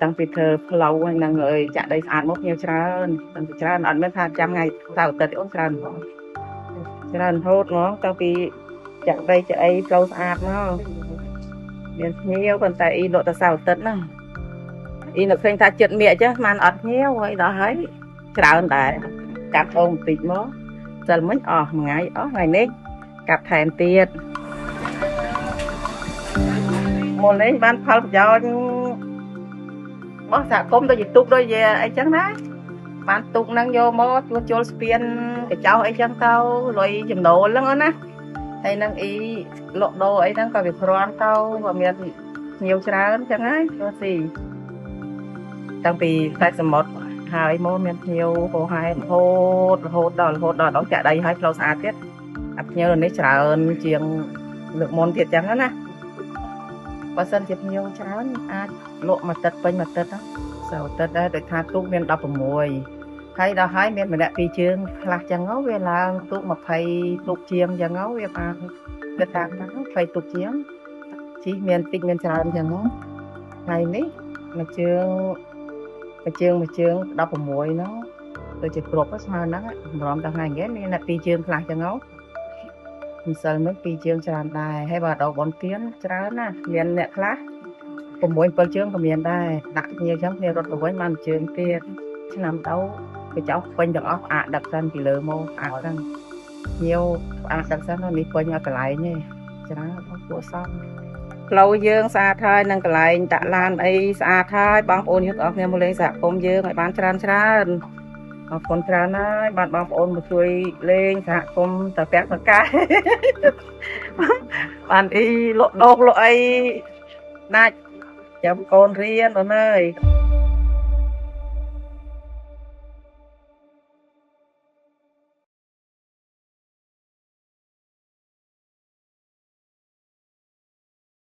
តាំងពីធ្វើផ្លូវហ្នឹងហើយចាក់ដីស្អាតមកញៀវច្រើនតាំងពីច្រើនអត់មានថាចាំថ្ងៃសៅរ៍អាទិត្យអូនច្រើនរហូតហ្មងតាំងពីចាក់ដីចាក់អីផ្លូវស្អាតមកមានភ្ញៀវប៉ុន្តែអ៊ីលក់តែសៅរ៍អាទិត្យណាអ៊ីនឹកឃើញថាចិត្តមាកចឹងស្មានអត់ភ្ញៀវហើយដល់ហើយច្រើនដែរកាត់អូបន្តិចមកសិលមិញអស់មួយថ្ងៃអស់ថ្ងៃនេះកាត់ថែមទៀតមកលេងបានផលប្រយោជន៍បោះសហគមន៍ដូចជាទូកដូចជាអីចឹងណាបានទូកហ្នឹងយកមកជួសជុលស្ពានកញ្ចោះអីចឹងទៅលុយចំណូលហ្នឹងណាហើយនឹងអ៊ីលក់ដូរអីហ្នឹងក៏វាគ្រាន់ទៅក៏មានភ្ញៀវច្រើនចឹងហើយទៅស៊ីតាំងពីតែសមុទ្រហើយមកមានភ្ញៀវហោហែរហូតដល់ដល់ចាក់ដីហើយផ្លូវស្អាតទៀតអាភ្ញៀវនេះច្រើនជាងលើកមុនទៀតចឹងណាបើសិនជាភ្ញៀវច្រើនអាចលក់មួយទឹកពេញមួយទឹកសៅរ៍អាទិត្យដែរដូចថាទូកមាន16ហើយដល់ហើយមានម្នាក់ពីរជើងខ្លះចឹងវាឡើងទូក20ទូកជាងចឹងវាបានគិតតាមហ្នឹង20ទូកជាងជីមានតិចមានច្រើនចឹងថ្ងៃនេះមួយជើង16ហ្នឹងដូចជាគ្រប់ស្មើហ្នឹងម្រំដល់ថ្ងៃនេះមានអ្នកពីរជើងខ្លះចឹងម្សិលមិញពីរជើងច្រើនដែរហើយបើដល់បនទៀនច្រើនណាមានអ្នកខ្លះ6 7ជើងក៏មានដែរដាក់គ្នាចឹងគ្នារត់ទៅវិញបានជើងទៀតឆ្នាំទៅកញ្ចោះពេញទាំងអស់ផ្អាកដឹកសិនពីលើមកផ្អាកហ្នឹងញៀវផ្អាកដឹកសិននេះពេញឲ្យកន្លែងទេច្រើនបងគួរសមផ្លូវយើងស្អាតហើយនឹងកន្លែងដាក់ឡានអីស្អាតហើយបងប្អូនយើងទាំងអស់គ្នាមកលេងសហគមន៍យើងឲ្យបានច្រើនអរគុណច្រើនហើយបានបងប្អូនមកជួយលេងសហគមន៍តាពាក់តកាបានអ៊ីលក់ដូរលក់អីណាច់ចាំកូនរៀនអូនអើយ